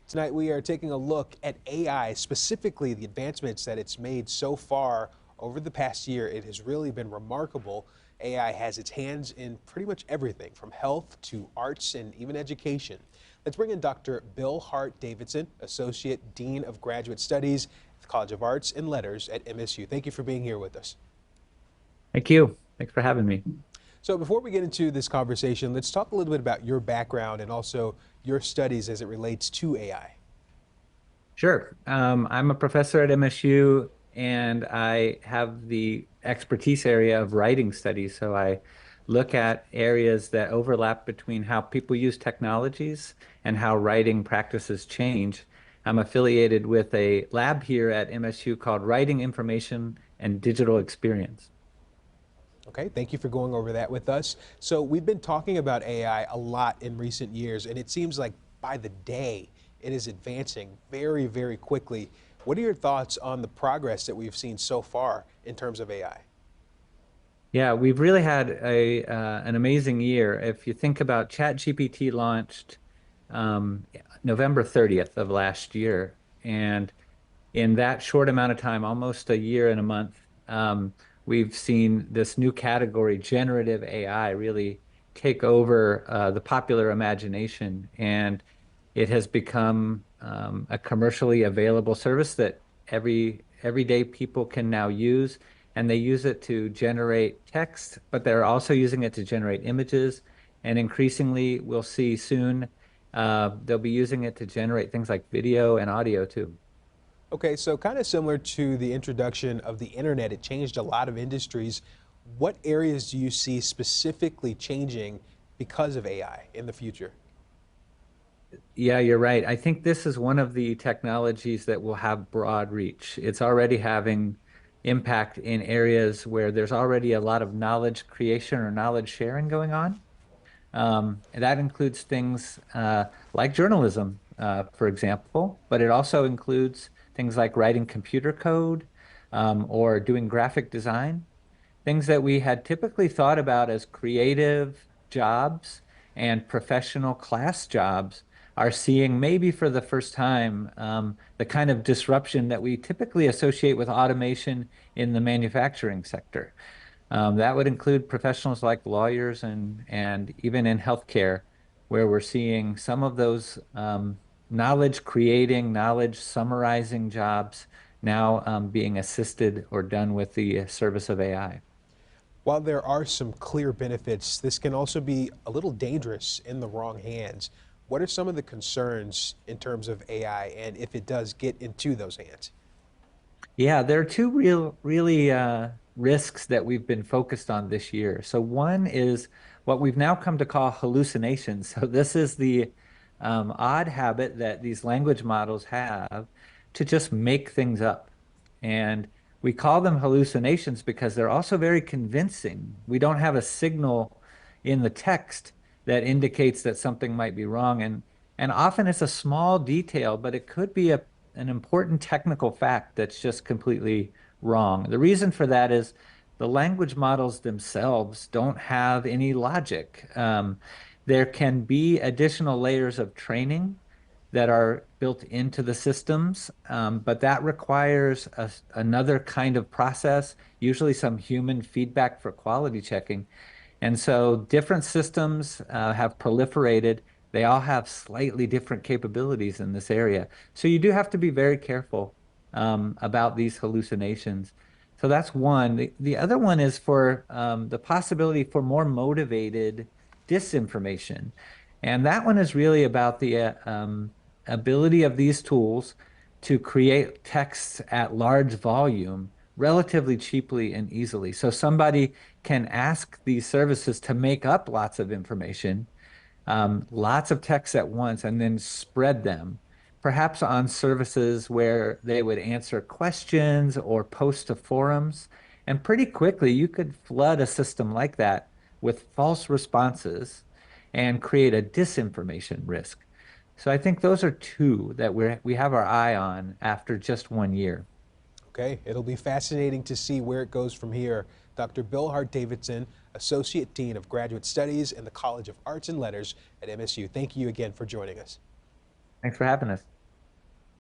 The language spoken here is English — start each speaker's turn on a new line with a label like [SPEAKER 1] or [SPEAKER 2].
[SPEAKER 1] Tonight we are taking a look at AI, specifically the advancements that it's made so far over the past year. It has really been remarkable. AI has its hands in pretty much everything from health to arts and even education. Let's bring in Dr. Bill Hart-Davidson, Associate Dean of Graduate Studies at the College of Arts and Letters at MSU. Thank you for being here with us.
[SPEAKER 2] Thank you. Thanks for having me.
[SPEAKER 1] So before we get into this conversation, let's talk a little bit about your background and also your studies as it relates to AI.
[SPEAKER 2] Sure. I'm a professor at MSU, and I have the expertise area of writing studies. So I look at areas that overlap between how people use technologies and how writing practices change. I'm affiliated with a lab here at MSU called Writing Information and Digital Experience.
[SPEAKER 1] Okay, thank you for going over that with us. So we've been talking about AI a lot in recent years, and it seems like by the day it is advancing very, very quickly. What are your thoughts on the progress that we've seen so far in terms of AI?
[SPEAKER 2] Yeah, we've really had an amazing year. If you think about ChatGPT launched um, November 30th of last year, and in that short amount of time, almost a year and a month, we've seen this new category, generative AI, really take over the popular imagination, and it has become a commercially available service that everyday people can now use, and they use it to generate text, but they're also using it to generate images, and increasingly, we'll see soon they'll be using it to generate things like video and audio too.
[SPEAKER 1] Okay, so kind of similar to the introduction of the internet, it changed a lot of industries. What areas do you see specifically changing because of AI in the future?
[SPEAKER 2] Yeah, you're right. I think this is one of the technologies that will have broad reach. It's already having impact in areas where there's already a lot of knowledge creation or knowledge sharing going on. And that includes things like journalism, for example, but it also includes things like writing computer code or doing graphic design, things that we had typically thought about as creative jobs and professional class jobs are seeing maybe for the first time the kind of disruption that we typically associate with automation in the manufacturing sector. That would include professionals like lawyers and even in healthcare, where we're seeing some of those knowledge creating, knowledge summarizing jobs now being assisted or done with the service of AI.
[SPEAKER 1] While there are some clear benefits, this can also be a little dangerous in the wrong hands. What are some of the concerns in terms of AI and if it does get into those hands?
[SPEAKER 2] Yeah, there are two really risks that we've been focused on this year. So one is what we've now come to call hallucinations. So this is the odd habit that these language models have to just make things up. And we call them hallucinations because they're also very convincing. We don't have a signal in the text that indicates that something might be wrong. And often it's a small detail, but it could be an important technical fact that's just completely wrong. The reason for that is the language models themselves don't have any logic. There can be additional layers of training that are built into the systems, but that requires another kind of process, usually some human feedback for quality checking. And so different systems have proliferated. They all have slightly different capabilities in this area. So you do have to be very careful about these hallucinations. So that's one. The other one is for the possibility for more motivated disinformation. And that one is really about the ability of these tools to create texts at large volume relatively cheaply and easily. So somebody can ask these services to make up lots of information, lots of texts at once, and then spread them, perhaps on services where they would answer questions or post to forums. And pretty quickly, you could flood a system like that with false responses and create a disinformation risk. So I think those are two that we have our eye on after just 1 year.
[SPEAKER 1] Okay, it'll be fascinating to see where it goes from here. Dr. Bill Hart-Davidson, Associate Dean of Graduate Studies in the College of Arts and Letters at MSU. Thank you again for joining us.
[SPEAKER 2] Thanks for having us.